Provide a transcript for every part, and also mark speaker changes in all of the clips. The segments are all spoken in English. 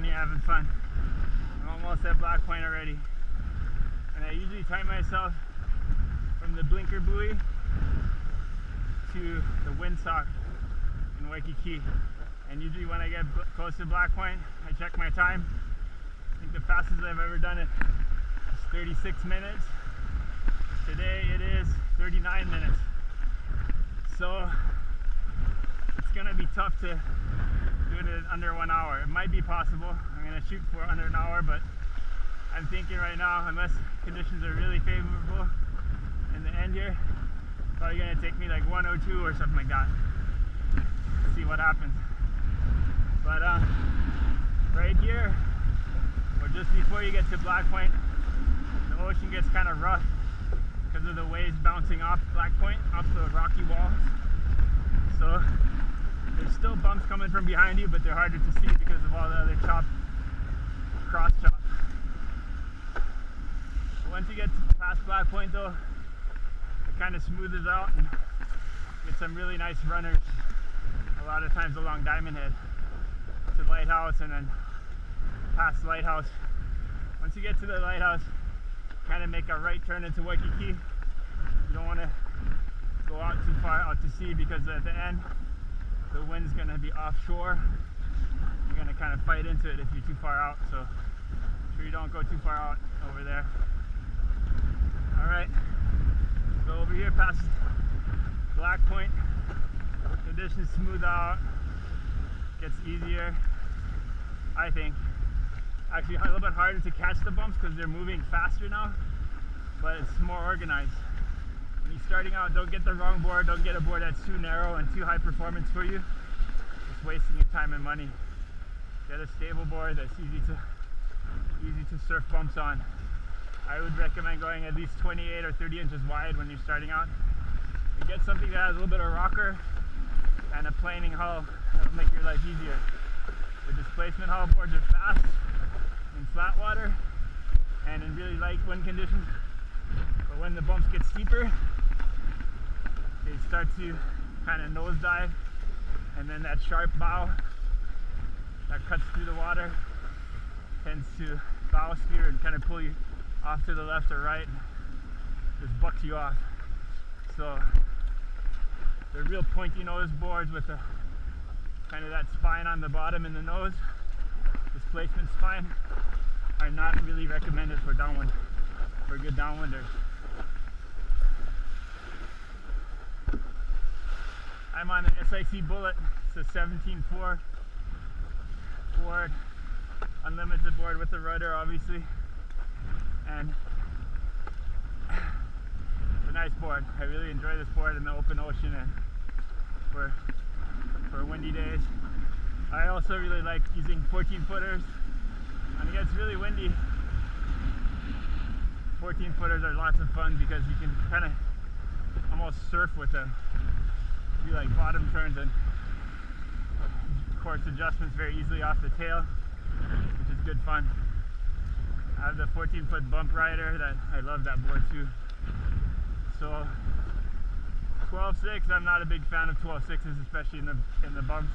Speaker 1: here having fun. I'm almost at Black Point already. And I usually time myself from the blinker buoy to the windsock in Waikiki. And usually when I get close to Black Point, I check my time. I think the fastest I've ever done it is 36 minutes. Today it is 39 minutes. So it's gonna be tough to do it in under 1 hour. It might be possible. I'm gonna shoot for under an hour, but I'm thinking right now, unless conditions are really favorable in the end here, it's probably gonna take me like 102 or something like that. See what happens. But right here, or just before you get to Black Point, the ocean gets kind of rough because of the waves bouncing off Black Point, off the rocky walls. So there's still bumps coming from behind you, but they're harder to see because of all the other cross chop. Once you get past Black Point though, it kind of smoothes out and get some really nice runners, a lot of times along Diamond Head to Lighthouse and then past Lighthouse. Once you get to the Lighthouse, kind of make a right turn into Waikiki. You don't want to go out too far out to sea because at the end the wind's going to be offshore. You're going to kind of fight into it if you're too far out, so make sure you don't go too far out over there. Alright, so over here past Black Point, conditions smooth out, gets easier, I think. Actually a little bit harder to catch the bumps because they're moving faster now, but it's more organized. When you're starting out, don't get the wrong board, don't get a board that's too narrow and too high performance for you. It's wasting your time and money. Get a stable board that's easy to surf bumps on. I would recommend going at least 28 or 30 inches wide when you're starting out. And get something that has a little bit of rocker and a planing hull. That'll make your life easier. The displacement hull boards are fast in flat water and in really light wind conditions. But when the bumps get steeper, they start to kind of nosedive, and then that sharp bow that cuts through the water tends to bow steer and kind of pull you off to the left or right, just bucks you off. So they're real pointy nose boards with a kind of that spine on the bottom in the nose, displacement spine, are not really recommended for downwind, for good downwinders. I'm on an SIC Bullet. It's a 17.4 board, unlimited board with a rudder obviously, and it's a nice board. I really enjoy this board in the open ocean and for windy days. I also really like using 14 footers. When it gets really windy, 14 footers are lots of fun because you can kind of almost surf with them. Do like bottom turns and course adjustments very easily off the tail, which is good fun. I have the 14-foot bump rider that I love that board too. So 12.6, I'm not a big fan of 12.6s, especially in the bumps.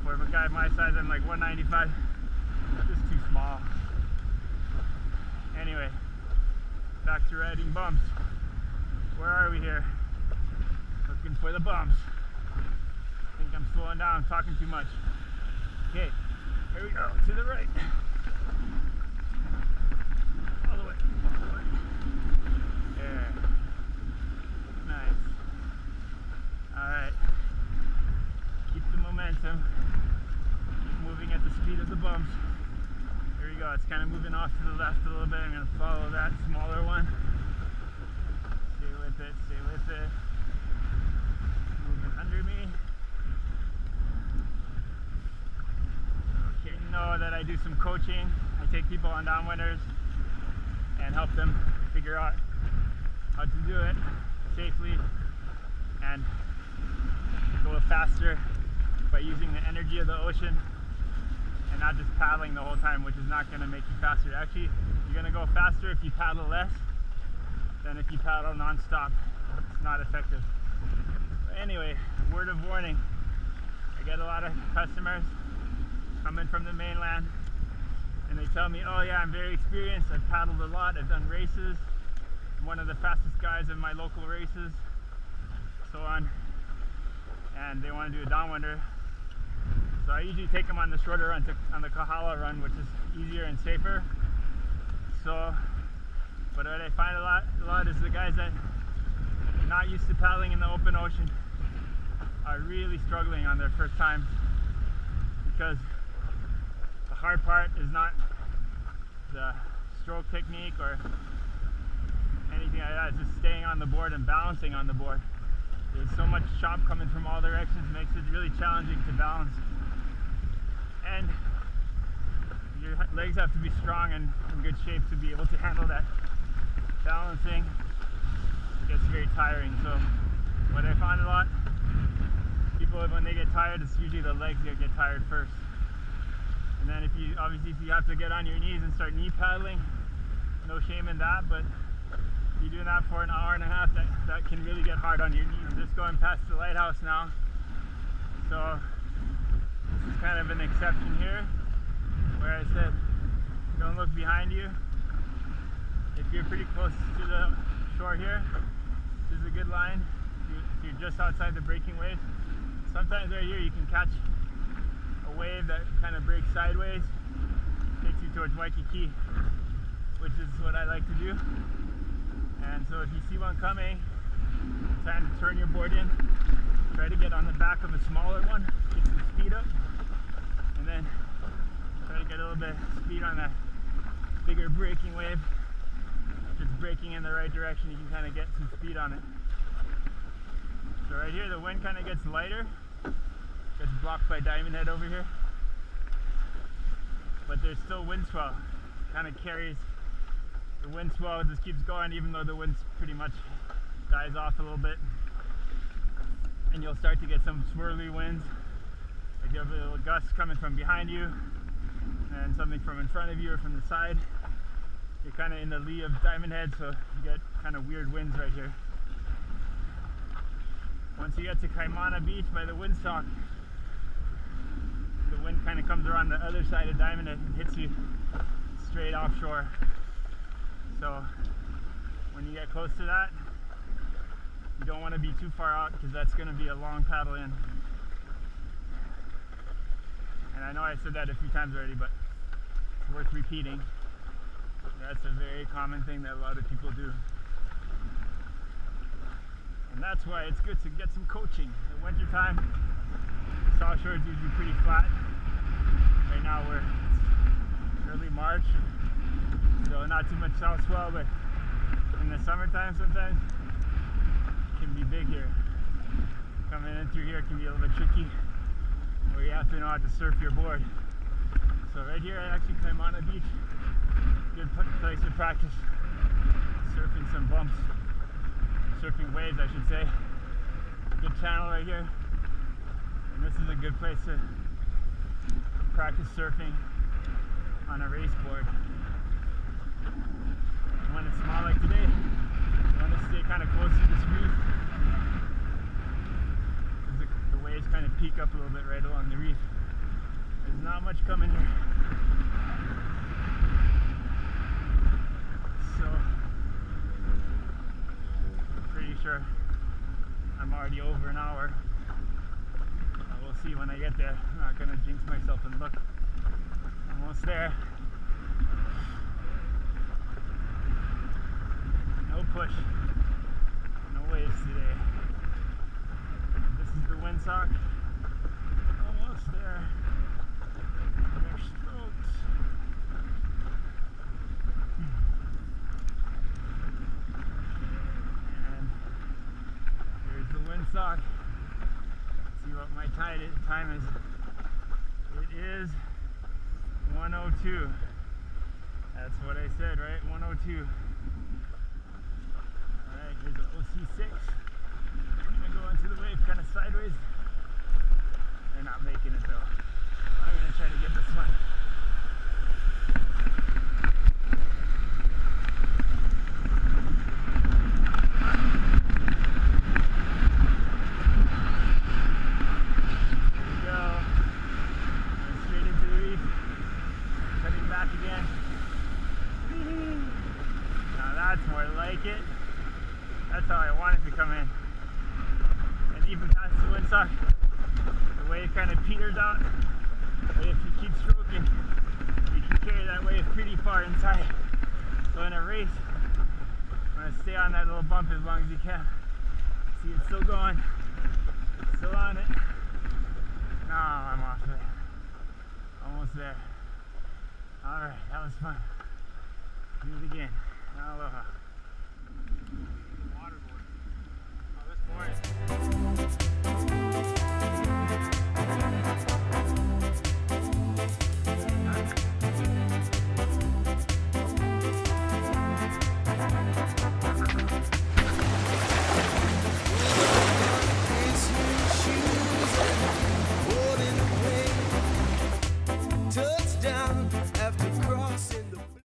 Speaker 1: For a guy my size, I'm like 195. Just too small. Anyway, back to riding bumps. Where are we here? Looking for the bumps. I think I'm slowing down, I'm talking too much. Okay, here we go, to the right. All the way. There. Nice. Alright. Keep the momentum. Keep moving at the speed of the bumps. Here we go, it's kind of moving off to the left a little bit. I'm going to follow that smaller one. Stay with it, stay with it. Moving under me. Okay, you know that I do some coaching. I take people on downwinders and help them figure out how to do it safely and go faster by using the energy of the ocean and not just paddling the whole time, which is not going to make you faster. Actually, you're going to go faster if you paddle less than if you paddle non-stop. It's not effective. But anyway, word of warning, I get a lot of customers coming from the mainland, and they tell me, oh yeah, I'm very experienced, I've paddled a lot, I've done races, I'm one of the fastest guys in my local races, so on, and they want to do a downwinder. So I usually take them on the shorter run, on the Kahala run, which is easier and safer. So, but what I find a lot is the guys that are not used to paddling in the open ocean are really struggling on their first time, because the hard part is not the stroke technique or anything like that. It's just staying on the board and balancing on the board. There's so much chop coming from all directions, makes it really challenging to balance. And your legs have to be strong and in good shape to be able to handle that balancing. It gets very tiring. So what I find a lot, people, when they get tired, it's usually the legs that get tired first. And then if you have to get on your knees and start knee paddling, no shame in that, but if you're doing that for an hour and a half, that can really get hard on your knees. I'm just going past the lighthouse now, so this is kind of an exception here, where I said don't look behind you. If you're pretty close to the shore here, this is a good line. If you're just outside the breaking waves, sometimes right here you can catch a wave that kind of breaks sideways, takes you towards Waikiki, which is what I like to do. And so if you see one coming, it's time to turn your board in, try to get on the back of a smaller one, get some speed up, and then try to get a little bit of speed on that bigger breaking wave. If it's breaking in the right direction, you can kind of get some speed on it. So right here the wind kind of gets lighter, gets blocked by Diamond Head over here, but there's still wind swell. Kind of carries the wind swell, just keeps going even though the wind pretty much dies off a little bit, and you'll start to get some swirly winds, like you have a little gust coming from behind you and something from in front of you or from the side. You're kind of in the lee of Diamond Head, so you get kind of weird winds right here. Once you get to Kaimana Beach by the windsock, the wind kind of comes around the other side of Diamond Head and hits you straight offshore. So when you get close to that, you don't want to be too far out, because that's going to be a long paddle in. And I know I said that a few times already, but it's worth repeating. That's a very common thing that a lot of people do. And that's why it's good to get some coaching. In the winter time, the South Shore is usually pretty flat. Right now it's early March, so not too much south swell, but in the summertime sometimes it can be big here. Coming in through here can be a little bit tricky, where you have to know how to surf your board. So right here at actually Kaimana Beach, good place to practice surfing some bumps, surfing waves I should say. Good channel right here, and this is a good place to practice surfing on a race board. And when it's small like today, you want to stay kind of close to this reef, because the waves kind of peak up a little bit right along the reef. There's not much coming here. So, I'm pretty sure I'm already over an hour. We'll see when I get there. I'm not going to jinx myself and look. Almost there. No push. No waves today. This is the windsock. Almost there. More strokes. And here's the windsock. See what my time is. It is 1:02. That's what I said, right? 1:02. Alright, here's the OC6. I'm gonna go into the wave kind of sideways. They're not making it though. I'm gonna try to get this one. There we go. Straight into the kind of peters out. But if you keep stroking, you can carry that wave pretty far inside. So in a race, I'm going to stay on that little bump as long as you can. See, it's still going. It's still on it. No, I'm off it. Almost there. Alright, that was fun. Do it again. Aloha. Waterboard. Oh, that's boring.